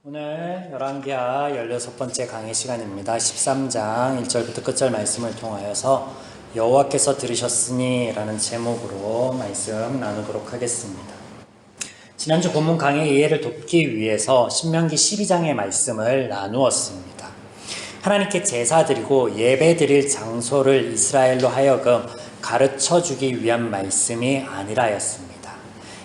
오늘 열왕기하 16번째 강의 시간입니다. 13장 1절부터 끝절 말씀을 통하여서 여호와께서 들으셨으니 라는 제목으로 말씀 나누도록 하겠습니다. 지난주 본문 강의 이해를 돕기 위해서 신명기 12장의 말씀을 나누었습니다. 하나님께 제사 드리고 예배 드릴 장소를 이스라엘로 하여금 가르쳐 주기 위한 말씀이 아니라였습니다.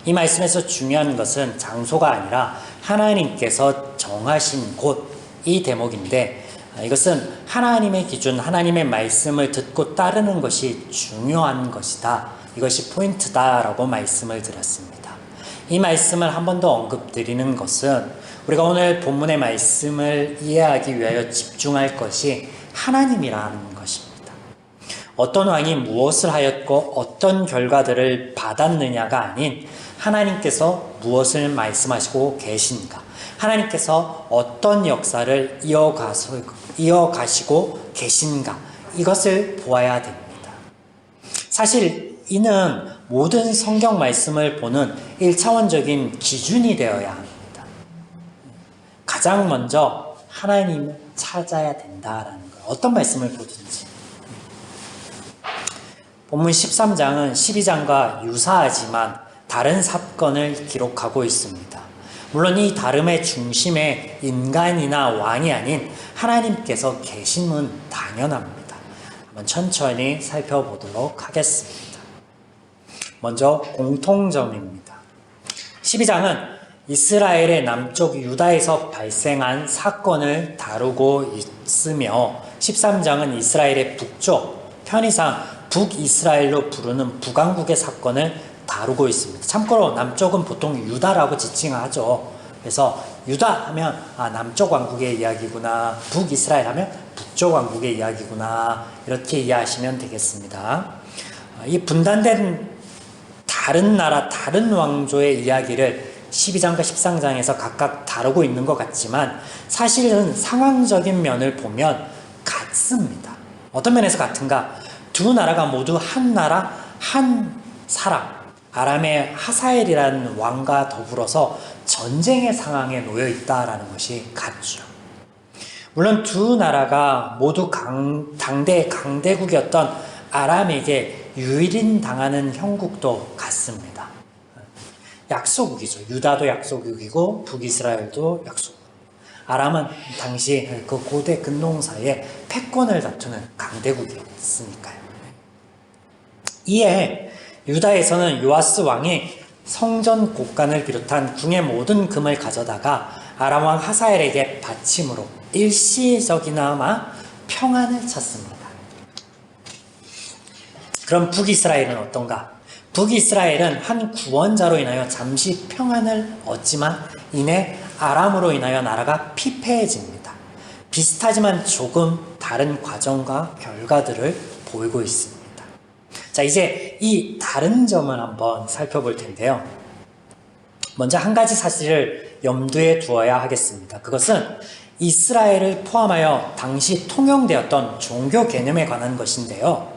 이 말씀에서 중요한 것은 장소가 아니라 하나님께서 정하신 곳이 대목인데, 이것은 하나님의 기준, 하나님의 말씀을 듣고 따르는 것이 중요한 것이다. 이것이 포인트다라고 말씀을 드렸습니다. 이 말씀을 한 번 더 언급드리는 것은 우리가 오늘 본문의 말씀을 이해하기 위하여 집중할 것이 하나님이라는 것입니다. 어떤 왕이 무엇을 하였고 어떤 결과들을 받았느냐가 아닌 하나님께서 무엇을 말씀하시고 계신가, 하나님께서 어떤 역사를 이어가시고 계신가, 이것을 보아야 됩니다. 사실 이는 모든 성경 말씀을 보는 1차원적인 기준이 되어야 합니다. 가장 먼저 하나님을 찾아야 된다라는 거예요. 어떤 말씀을 보든지. 본문 13장은 12장과 유사하지만 다른 사건을 기록하고 있습니다. 물론 이 다름의 중심에 인간이나 왕이 아닌 하나님께서 계심은 당연합니다. 한번 천천히 살펴보도록 하겠습니다. 먼저 공통점입니다. 12장은 이스라엘의 남쪽 유다에서 발생한 사건을 다루고 있으며 13장은 이스라엘의 북쪽, 편의상 북이스라엘로 부르는 북왕국의 사건을 다루고 있습니다. 참고로 남쪽은 보통 유다라고 지칭하죠. 그래서 유다 하면 남쪽 왕국의 이야기구나, 북이스라엘 하면 북쪽 왕국의 이야기구나, 이렇게 이해하시면 되겠습니다. 이 분단된 다른 나라, 다른 왕조의 이야기를 12장과 13장에서 각각 다루고 있는 것 같지만 사실은 상황적인 면을 보면 같습니다. 어떤 면에서 같은가? 두 나라가 모두 한 나라, 한 사람, 아람의 하사엘이라는 왕과 더불어서 전쟁의 상황에 놓여 있다라는 것이 같죠. 물론 두 나라가 모두 당대 강대국이었던 아람에게 유일인당하는 형국도 같습니다. 약소국이죠. 유다도 약소국이고 북이스라엘도 약소국. 아람은 당시 그 고대 근동사이에 패권을 다투는 강대국이었으니까요. 이에 유다에서는 요아스 왕이 성전 곡간을 비롯한 궁의 모든 금을 가져다가 아람 왕 하사엘에게 바침으로 일시적이나마 평안을 찾습니다. 그럼 북이스라엘은 어떤가? 북이스라엘은 한 구원자로 인하여 잠시 평안을 얻지만 이내 아람으로 인하여 나라가 피폐해집니다. 비슷하지만 조금 다른 과정과 결과들을 보이고 있습니다. 자, 이제 이 다른 점을 한번 살펴볼 텐데요. 먼저 한 가지 사실을 염두에 두어야 하겠습니다. 그것은 이스라엘을 포함하여 당시 통용되었던 종교 개념에 관한 것인데요.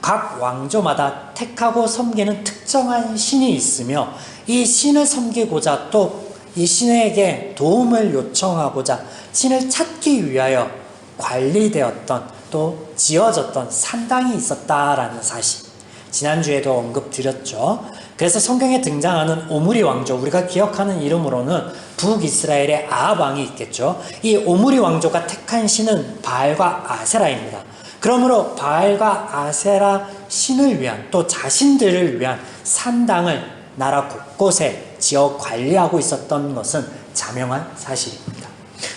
각 왕조마다 택하고 섬기는 특정한 신이 있으며 이 신을 섬기고자 또 이 신에게 도움을 요청하고자 신을 찾기 위하여 관리되었던 또 지어졌던 산당이 있었다라는 사실, 지난주에도 언급드렸죠. 그래서 성경에 등장하는 오므리 왕조, 우리가 기억하는 이름으로는 북이스라엘의 아합 왕이 있겠죠. 이 오므리 왕조가 택한 신은 바알과 아세라입니다. 그러므로 바알과 아세라 신을 위한 또 자신들을 위한 산당을 나라 곳곳에 지어 관리하고 있었던 것은 자명한 사실입니다.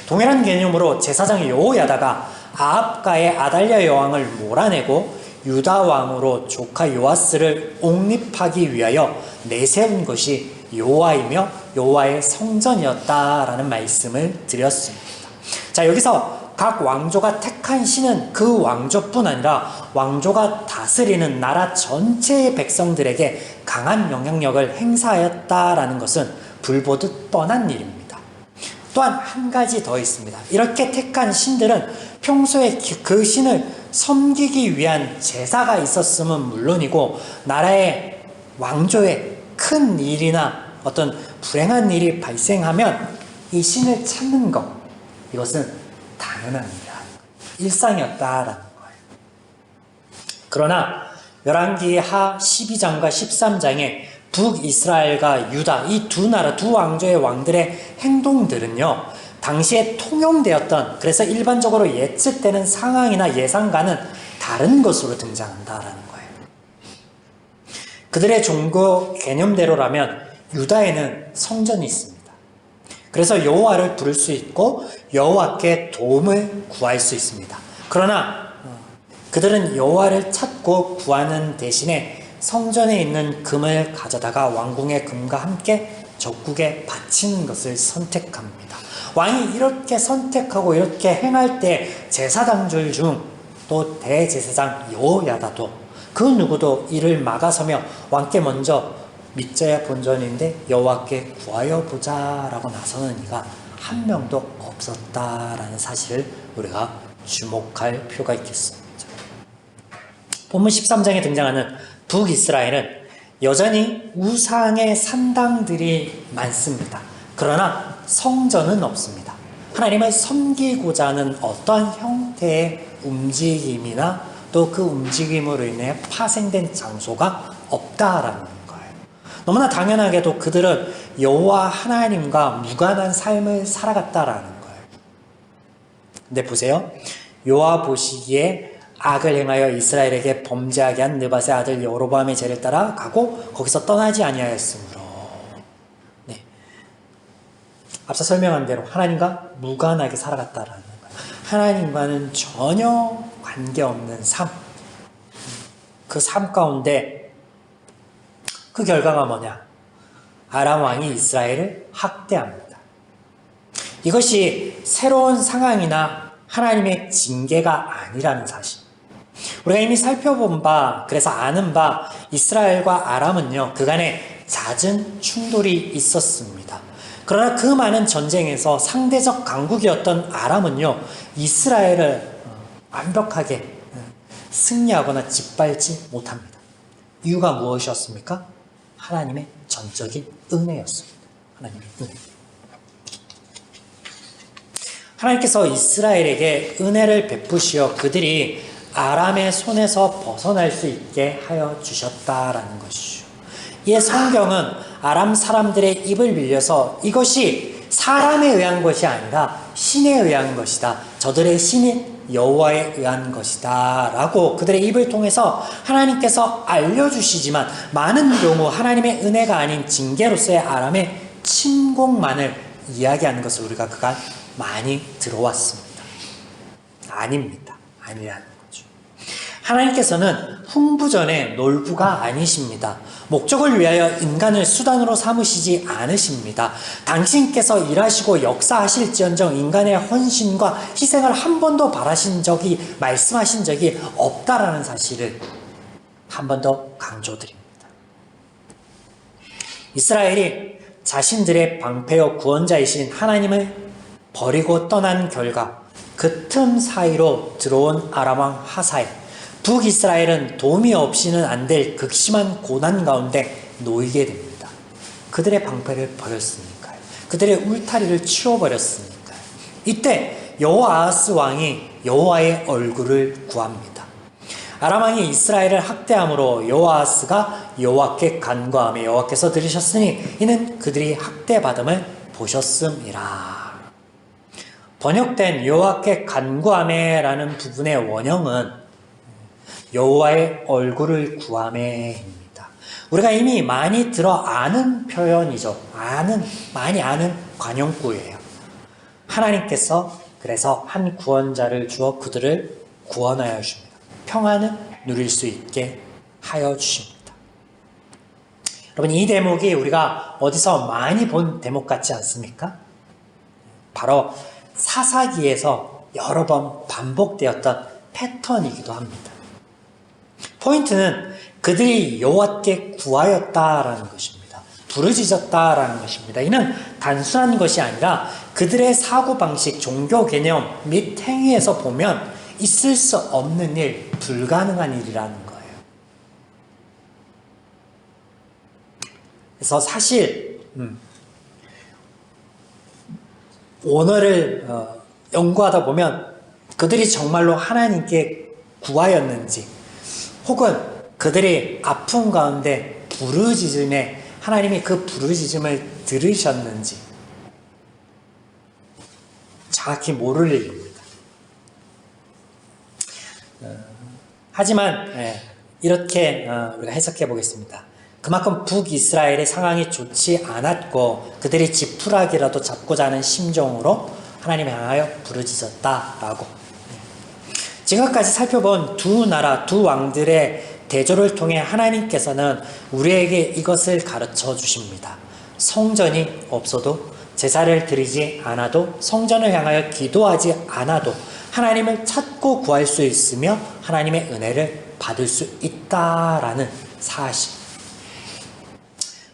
동일한 개념으로 제사장 여호야다가 아합과의 아달랴 여왕을 몰아내고 유다 왕으로 조카 요아스를 옹립하기 위하여 내세운 것이 여호와이며 여호와의 성전이었다라는 말씀을 드렸습니다. 자, 여기서 각 왕조가 택한 신은 그 왕조뿐 아니라 왕조가 다스리는 나라 전체의 백성들에게 강한 영향력을 행사하였다라는 것은 불보듯 뻔한 일입니다. 또한 한 가지 더 있습니다. 이렇게 택한 신들은 평소에 그 신을 섬기기 위한 제사가 있었음은 물론이고 나라의 왕조에 큰 일이나 어떤 불행한 일이 발생하면 이 신을 찾는 것, 이것은 당연한 일상이었다라는 거예요. 그러나 열왕기하 12장과 13장에 북이스라엘과 유다 이 두 나라 두 왕조의 왕들의 행동들은요, 당시에 통용되었던, 그래서 일반적으로 예측되는 상황이나 예상과는 다른 것으로 등장한다라는 거예요. 그들의 종교 개념대로라면 유다에는 성전이 있습니다. 그래서 여호와를 부를 수 있고 여호와께 도움을 구할 수 있습니다. 그러나 그들은 여호와를 찾고 구하는 대신에 성전에 있는 금을 가져다가 왕궁의 금과 함께 적국에 바치는 것을 선택합니다. 왕이 이렇게 선택하고 이렇게 행할 때 제사장들 중 또 대제사장 여호야다도 그 누구도 이를 막아서며 왕께 먼저 믿져야 본전인데 여호와께 구하여 보자라고 나서는 이가 한 명도 없었다라는 사실을 우리가 주목할 필요가 있겠습니다. 본문 13장에 등장하는 북이스라엘은 여전히 우상의 산당들이 많습니다. 그러나 성전은 없습니다. 하나님을 섬기고자 하는 어떠한 형태의 움직임이나 또 그 움직임으로 인해 파생된 장소가 없다라는 거예요. 너무나 당연하게도 그들은 여호와 하나님과 무관한 삶을 살아갔다라는 거예요. 근데 보세요. 여호와 보시기에 악을 행하여 이스라엘에게 범죄하게 한 느밧의 아들 여로보암의 죄를 따라 가고 거기서 떠나지 아니하였으므로. 네. 앞서 설명한 대로 하나님과 무관하게 살아갔다라는 거예요. 하나님과는 전혀 관계없는 삶. 그 삶 가운데 그 결과가 뭐냐? 아람 왕이 이스라엘을 학대합니다. 이것이 새로운 상황이나 하나님의 징계가 아니라는 사실. 우리가 이미 살펴본 바, 그래서 아는 바, 이스라엘과 아람은요, 그간에 잦은 충돌이 있었습니다. 그러나 그 많은 전쟁에서 상대적 강국이었던 아람은요, 이스라엘을 완벽하게 승리하거나 짓밟지 못합니다. 이유가 무엇이었습니까? 하나님의 전적인 은혜였습니다. 하나님의 은혜. 하나님께서 이스라엘에게 은혜를 베푸시어 그들이 아람의 손에서 벗어날 수 있게 하여 주셨다라는 것이죠. 이 성경은 아람 사람들의 입을 빌려서 이것이 사람에 의한 것이 아니라 신에 의한 것이다. 저들의 신인 여호와에 의한 것이다 라고 그들의 입을 통해서 하나님께서 알려주시지만 많은 경우 하나님의 은혜가 아닌 징계로서의 아람의 침공만을 이야기하는 것을 우리가 그간 많이 들어왔습니다. 아닙니다. 아니라는 거죠. 하나님께서는 흥부전의 놀부가 아니십니다. 목적을 위하여 인간을 수단으로 삼으시지 않으십니다. 당신께서 일하시고 역사하실지언정 인간의 헌신과 희생을 한 번도 말씀하신 적이 없다라는 사실을 한 번 더 강조드립니다. 이스라엘이 자신들의 방패요 구원자이신 하나님을 버리고 떠난 결과 그 틈 사이로 들어온 아람 왕 하사엘, 북이스라엘은 도움이 없이는 안 될 극심한 고난 가운데 놓이게 됩니다. 그들의 방패를 버렸으니까요. 그들의 울타리를 치워버렸으니까요. 이때 여호아하스 왕이 여호와의 얼굴을 구합니다. 아람 왕이 이스라엘을 학대함으로 여호아하스가 여호와께 간구하며 여호와께서 들으셨으니 이는 그들이 학대받음을 보셨음이라. 번역된 여호와께 간구하며라는 부분의 원형은 여호와의 얼굴을 구하며입니다. 우리가 이미 많이 들어 아는 표현이죠. 많이 아는 관용구예요. 하나님께서 그래서 한 구원자를 주어 그들을 구원하여 주십니다. 평안을 누릴 수 있게 하여 주십니다. 여러분, 이 대목이 우리가 어디서 많이 본 대목 같지 않습니까? 바로 사사기에서 여러 번 반복되었던 패턴이기도 합니다. 포인트는 그들이 여호와께 구하였다라는 것입니다. 부르짖었다라는 것입니다. 이는 단순한 것이 아니라 그들의 사고방식, 종교 개념 및 행위에서 보면 있을 수 없는 일, 불가능한 일이라는 거예요. 그래서 사실 원어를 연구하다 보면 그들이 정말로 하나님께 구하였는지, 혹은 그들이 아픔 가운데 부르짖음에 하나님이 그 부르짖음을 들으셨는지 정확히 모를 겁니다. 하지만 이렇게 우리가 해석해 보겠습니다. 그만큼 북이스라엘의 상황이 좋지 않았고 그들이 지푸라기라도 잡고자 하는 심정으로 하나님을 향하여 부르짖었다라고. 지금까지 살펴본 두 나라, 두 왕들의 대조를 통해 하나님께서는 우리에게 이것을 가르쳐 주십니다. 성전이 없어도, 제사를 드리지 않아도, 성전을 향하여 기도하지 않아도 하나님을 찾고 구할 수 있으며 하나님의 은혜를 받을 수 있다라는 사실.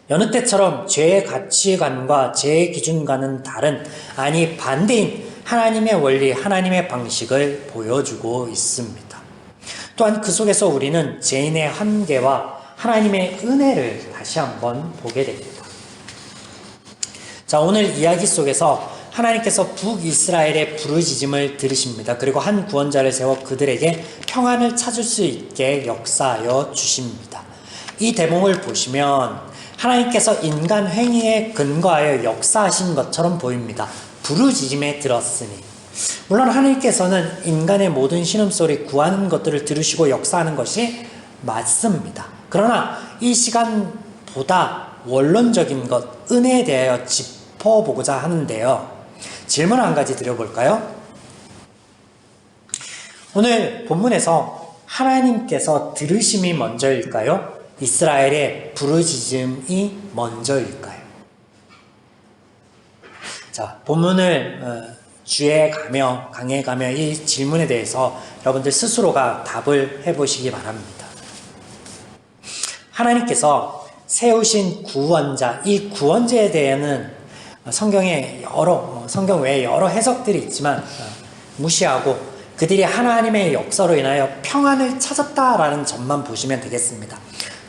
여느 때처럼 죄의 가치관과 죄의 기준과는 다른, 아니 반대인 하나님의 원리, 하나님의 방식을 보여주고 있습니다. 또한 그 속에서 우리는 죄인의 한계와 하나님의 은혜를 다시 한번 보게 됩니다. 자, 오늘 이야기 속에서 하나님께서 북이스라엘의 부르짖음을 들으십니다. 그리고 한 구원자를 세워 그들에게 평안을 찾을 수 있게 역사하여 주십니다. 이 대목을 보시면 하나님께서 인간 행위에 근거하여 역사하신 것처럼 보입니다. 부르짖음에 들었으니. 물론 하나님께서는 인간의 모든 신음소리, 구하는 것들을 들으시고 역사하는 것이 맞습니다. 그러나 이 시간보다 원론적인 것, 은혜에 대하여 짚어보고자 하는데요. 질문 한 가지 드려볼까요? 오늘 본문에서 하나님께서 들으심이 먼저일까요? 이스라엘의 부르짖음이 먼저일까요? 자, 본문을 주에 가며 강에 가며 이 질문에 대해서 여러분들 스스로가 답을 해보시기 바랍니다. 하나님께서 세우신 구원자, 이 구원자에 대해서는 성경에 성경 외에 여러 해석들이 있지만 무시하고 그들이 하나님의 역사로 인하여 평안을 찾았다라는 점만 보시면 되겠습니다.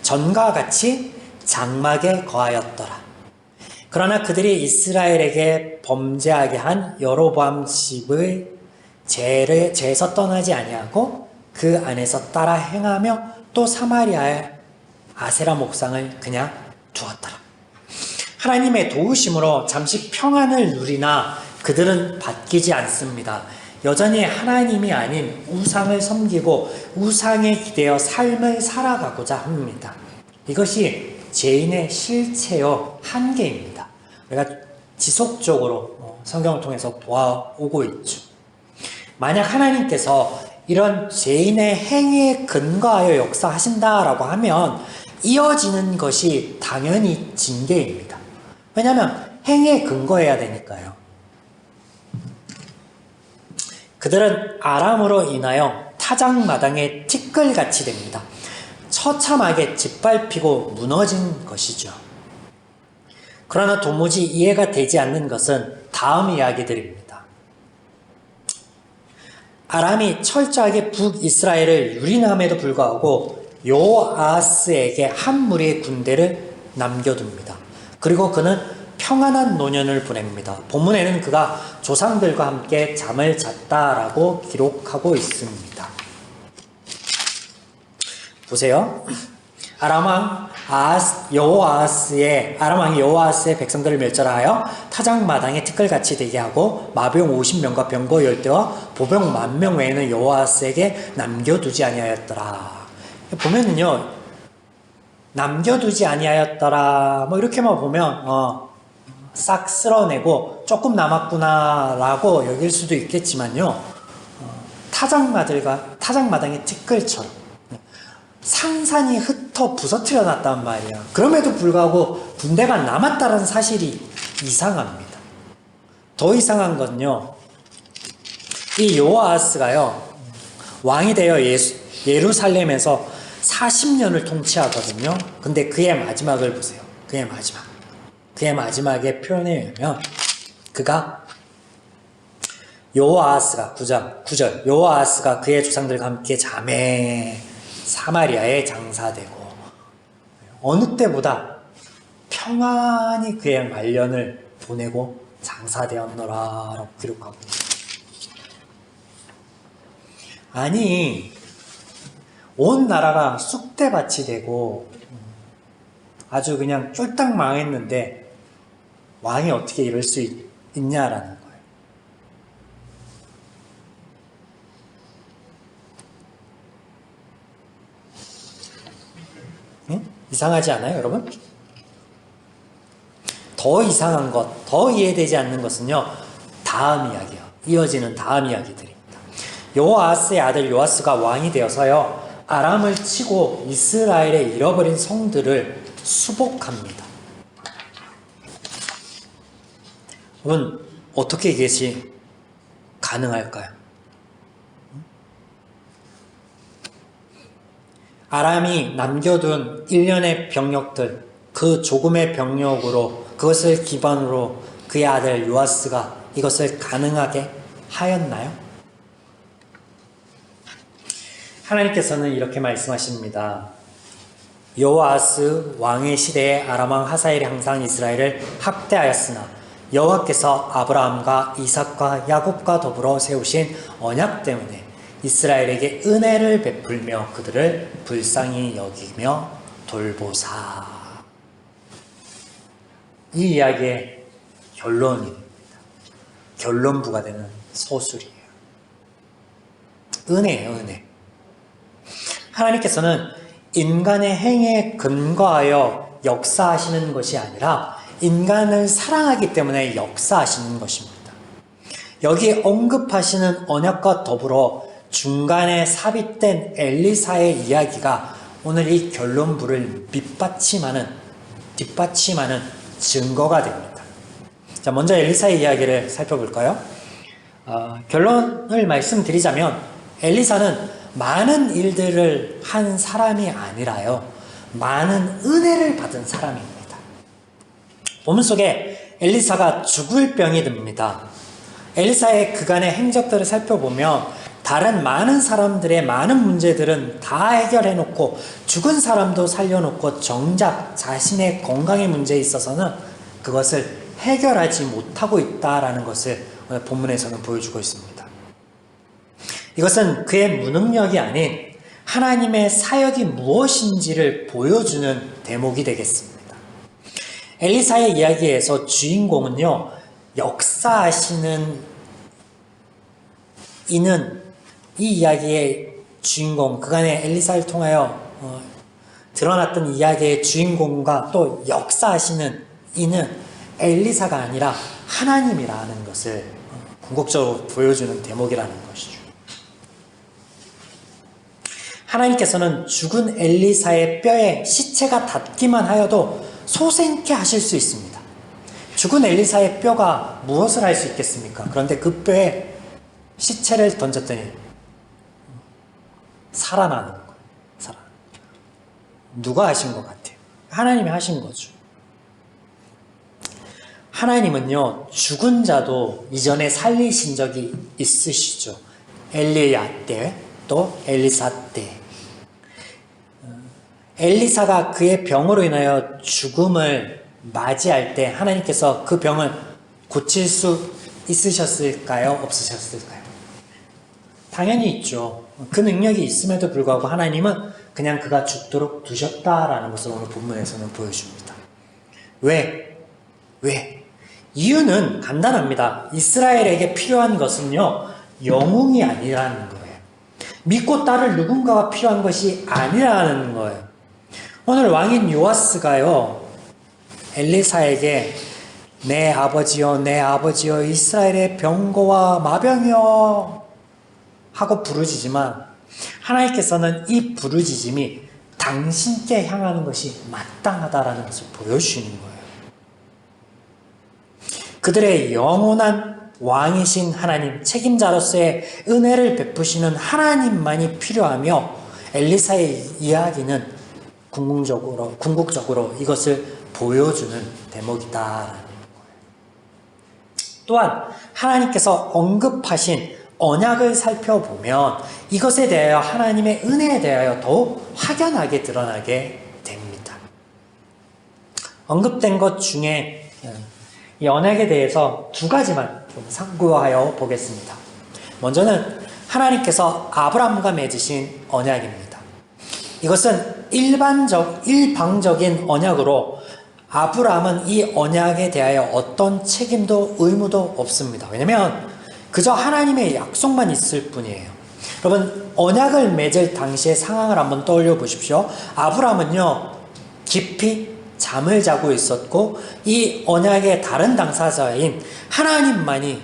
전과 같이 장막에 거하였더라. 그러나 그들이 이스라엘에게 범죄하게 한 여로보암 집의 죄에서 떠나지 아니하고 그 안에서 따라 행하며 또 사마리아의 아세라 목상을 그냥 두었더라. 하나님의 도우심으로 잠시 평안을 누리나 그들은 바뀌지 않습니다. 여전히 하나님이 아닌 우상을 섬기고 우상에 기대어 삶을 살아가고자 합니다. 이것이 죄인의 실체요 한계입니다. 우리가 지속적으로 성경을 통해서 보아오고 있죠. 만약 하나님께서 이런 죄인의 행위에 근거하여 역사하신다라고 하면 이어지는 것이 당연히 징계입니다. 왜냐하면 행위에 근거해야 되니까요. 그들은 아람으로 인하여 타작마당에 티끌같이 됩니다. 처참하게 짓밟히고 무너진 것이죠. 그러나 도무지 이해가 되지 않는 것은 다음 이야기들입니다. 아람이 철저하게 북이스라엘을 유린함에도 불구하고 요아스에게 한 무리의 군대를 남겨둡니다. 그리고 그는 평안한 노년을 보냅니다. 본문에는 그가 조상들과 함께 잠을 잤다라고 기록하고 있습니다. 보세요. 아람 왕이 여호아스의 백성들을 멸절하여 타작마당에 티끌같이 되게 하고 마병 50명과 병거 10대와 보병 10,000명 외에는 여호아스에게 남겨두지 아니하였더라. 보면은요, 남겨두지 아니하였더라 뭐 이렇게만 보면 싹 쓸어내고 조금 남았구나라고 여길 수도 있겠지만요, 타작마당의 티끌처럼 산산이 흩어 부서뜨려 놨단 말이야. 그럼에도 불구하고 군대가 남았다는 사실이 이상합니다. 더 이상한 건요, 이 요아스가요 왕이 되어 예루살렘에서 40년을 통치하거든요. 근데 그의 마지막을 보세요. 그의 마지막의 표현에 의하면 그가 요아스가 9절 요아스가 그의 조상들과 함께 잠에 사마리아에 장사되고 어느 때보다 평안히 그의 말년을 보내고 장사되었노라라고 기록하고. 아니, 온 나라가 쑥대밭이 되고 아주 그냥 쫄딱 망했는데 왕이 어떻게 이럴 수 있냐라는 거예요. 응? 이상하지 않아요, 여러분? 더 이상한 것, 더 이해되지 않는 것은요, 다음 이야기요. 이어지는 다음 이야기들입니다. 요아스의 아들 요아스가 왕이 되어서요, 아람을 치고 이스라엘의 잃어버린 성들을 수복합니다. 여러분, 어떻게 이것이 가능할까요? 아람이 남겨둔 일련의 병력들, 그 조금의 병력으로 그것을 기반으로 그의 아들 요아스가 이것을 가능하게 하였나요? 하나님께서는 이렇게 말씀하십니다. 요아스 왕의 시대에 아람 왕 하사엘이 항상 이스라엘을 학대하였으나 여호와께서 아브라함과 이삭과 야곱과 더불어 세우신 언약 때문에 이스라엘에게 은혜를 베풀며 그들을 불쌍히 여기며 돌보사. 이 이야기의 결론입니다. 결론부가 되는 서술이에요. 은혜예요, 은혜. 하나님께서는 인간의 행위에 근거하여 역사하시는 것이 아니라 인간을 사랑하기 때문에 역사하시는 것입니다. 여기 언급하시는 언약과 더불어 중간에 삽입된 엘리사의 이야기가 오늘 이 결론부를 뒷받침하는 증거가 됩니다. 자, 먼저 엘리사의 이야기를 살펴볼까요? 결론을 말씀드리자면 엘리사는 많은 일들을 한 사람이 아니라요, 많은 은혜를 받은 사람입니다. 본문 속에 엘리사가 죽을 병이 듭니다. 엘리사의 그간의 행적들을 살펴보면 다른 많은 사람들의 많은 문제들은 다 해결해놓고 죽은 사람도 살려놓고 정작 자신의 건강의 문제에 있어서는 그것을 해결하지 못하고 있다라는 것을 오늘 본문에서는 보여주고 있습니다. 이것은 그의 무능력이 아닌 하나님의 사역이 무엇인지를 보여주는 대목이 되겠습니다. 엘리사의 이야기에서 주인공은요, 역사하시는 이는 이 이야기의 주인공, 그간의 엘리사를 통하여 드러났던 이야기의 주인공과 또 역사하시는 이는 엘리사가 아니라 하나님이라는 것을 궁극적으로 보여주는 대목이라는 것이죠. 하나님께서는 죽은 엘리사의 뼈에 시체가 닿기만 하여도 소생케 하실 수 있습니다. 죽은 엘리사의 뼈가 무엇을 할 수 있겠습니까? 그런데 그 뼈에 시체를 던졌더니 살아나는 거예요. 누가 하신 것 같아요? 하나님이 하신 거죠. 하나님은요, 죽은 자도 이전에 살리신 적이 있으시죠. 엘리야 때, 또 엘리사 때. 엘리사가 그의 병으로 인하여 죽음을 맞이할 때 하나님께서 그 병을 고칠 수 있으셨을까요? 없으셨을까요? 당연히 있죠. 그 능력이 있음에도 불구하고 하나님은 그냥 그가 죽도록 두셨다라는 것을 오늘 본문에서는 보여줍니다. 왜? 이유는 간단합니다. 이스라엘에게 필요한 것은요, 영웅이 아니라는 거예요. 믿고 따를 누군가가 필요한 것이 아니라는 거예요. 오늘 왕인 요아스가요, 엘리사에게 내 아버지여 이스라엘의 병거와 마병이여 하고 부르짖지만 하나님께서는 이 부르짖음이 당신께 향하는 것이 마땅하다라는 것을 보여주시는 거예요. 그들의 영원한 왕이신 하나님, 책임자로서의 은혜를 베푸시는 하나님만이 필요하며 엘리사의 이야기는 궁극적으로 이것을 보여주는 대목이다라는 거예요. 또한 하나님께서 언급하신 언약을 살펴보면 이것에 대하여 하나님의 은혜에 대하여 더욱 확연하게 드러나게 됩니다. 언급된 것 중에 이 언약에 대해서 두 가지만 좀 상고하여 보겠습니다. 먼저는 하나님께서 아브라함과 맺으신 언약입니다. 이것은 일방적인 언약으로 아브라함은 이 언약에 대하여 어떤 책임도 의무도 없습니다. 왜냐하면 그저 하나님의 약속만 있을 뿐이에요. 여러분, 언약을 맺을 당시의 상황을 한번 떠올려 보십시오. 아브라함은요, 깊이 잠을 자고 있었고 이 언약의 다른 당사자인 하나님만이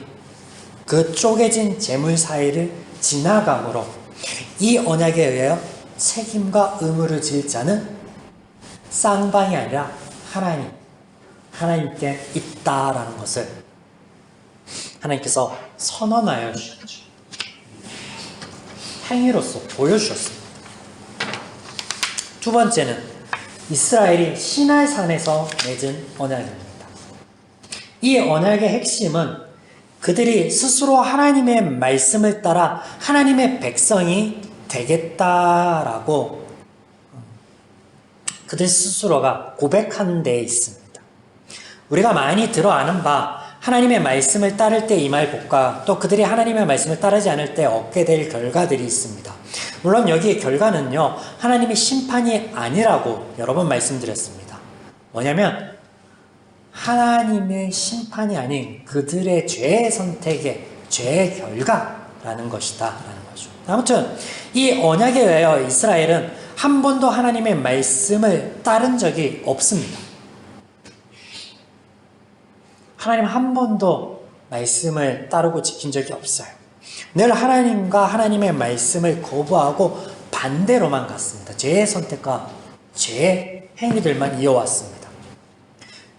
그 쪼개진 재물 사이를 지나가므로 이 언약에 의하여 책임과 의무를 질 자는 쌍방이 아니라 하나님께 있다라는 것을 하나님께서 선언하여 주셨죠. 행위로서 보여주셨습니다. 두 번째는 이스라엘이 시나이산에서 맺은 언약입니다. 이 언약의 핵심은 그들이 스스로 하나님의 말씀을 따라 하나님의 백성이 되겠다라고 그들 스스로가 고백하는 데에 있습니다. 우리가 많이 들어 아는 바 하나님의 말씀을 따를 때 임할 복과 또 그들이 하나님의 말씀을 따르지 않을 때 얻게 될 결과들이 있습니다. 물론 여기의 결과는요, 하나님의 심판이 아니라고 여러 번 말씀드렸습니다. 뭐냐면 하나님의 심판이 아닌 그들의 죄의 선택의 죄의 결과라는 것이다 라는 거죠. 아무튼 이 언약에 의하여 이스라엘은 한 번도 하나님의 말씀을 따른 적이 없습니다. 하나님 한 번도 말씀을 따르고 지킨 적이 없어요. 늘 하나님과 하나님의 말씀을 거부하고 반대로만 갔습니다. 죄의 선택과 죄의 행위들만 이어왔습니다.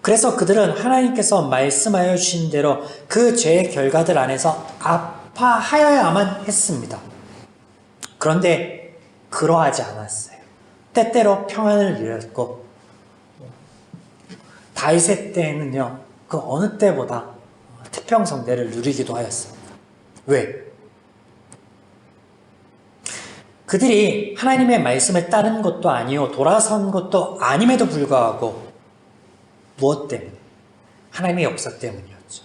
그래서 그들은 하나님께서 말씀하여 주신 대로 그 죄의 결과들 안에서 아파하여야만 했습니다. 그런데 그러하지 않았어요. 때때로 평안을 누렸고 다윗의 때에는요, 그 어느 때보다 태평성대를 누리기도 하였습니다. 왜? 그들이 하나님의 말씀을 따른 것도 아니요 돌아선 것도 아님에도 불구하고 무엇 때문에? 하나님의 역사 때문이었죠.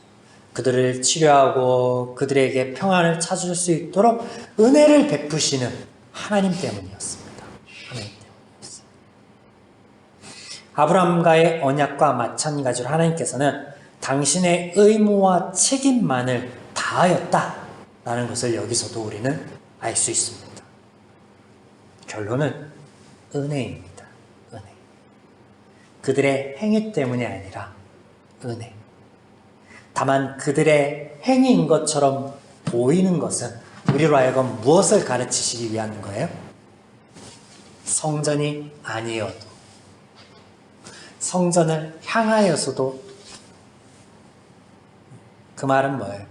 그들을 치료하고 그들에게 평안을 찾을 수 있도록 은혜를 베푸시는 하나님 때문이었습니다. 하나님 때문이었어요. 아브라함과의 언약과 마찬가지로 하나님께서는 당신의 의무와 책임만을 다하였다라는 것을 여기서도 우리는 알 수 있습니다. 결론은 은혜입니다. 은혜. 그들의 행위 때문이 아니라 은혜. 다만 그들의 행위인 것처럼 보이는 것은 우리로 하여금 무엇을 가르치시기 위한 거예요? 성전이 아니어도, 성전을 향하여서도. 그 말은 뭐예요?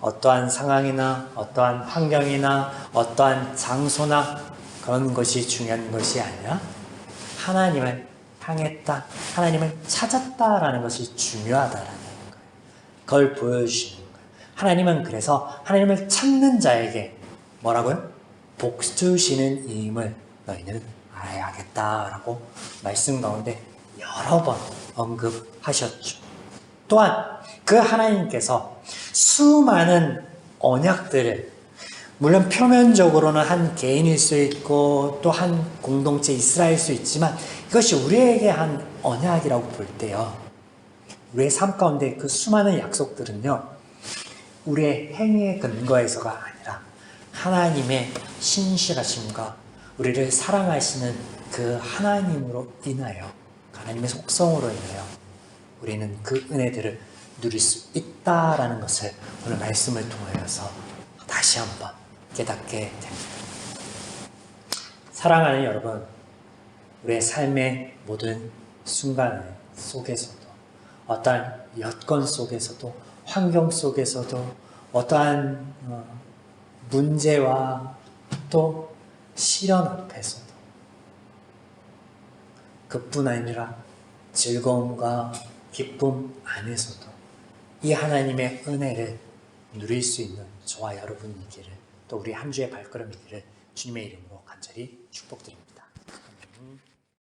어떠한 상황이나 어떠한 환경이나 어떠한 장소나 그런 것이 중요한 것이 아니라 하나님을 향했다, 하나님을 찾았다라는 것이 중요하다라는 거예요. 그걸 보여주시는 거예요. 하나님은 그래서 하나님을 찾는 자에게 뭐라고요? 복 주시는 이임을 너희는 알아야겠다라고 말씀 가운데 여러 번 언급하셨죠. 또한 그 하나님께서 수많은 언약들을, 물론 표면적으로는 한 개인일 수 있고 또 한 공동체 이스라엘일 수 있지만 이것이 우리에게 한 언약이라고 볼 때요, 우리의 삶 가운데 그 수많은 약속들은요, 우리의 행위의 근거에서가 아니라 하나님의 신실하심과 우리를 사랑하시는 그 하나님으로 인하여, 하나님의 속성으로 인하여 우리는 그 은혜들을 누릴 수 있다라는 것을 오늘 말씀을 통하여서 다시 한번 깨닫게 됩니다. 사랑하는 여러분, 우리의 삶의 모든 순간 속에서도, 어떠한 여건 속에서도, 환경 속에서도, 어떠한 문제와 또 시련 앞에서도, 그뿐 아니라 즐거움과 기쁨 안에서도 이 하나님의 은혜를 누릴 수 있는 저와 여러분이기를, 또 우리 한 주의 발걸음이기를 주님의 이름으로 간절히 축복드립니다. 아멘.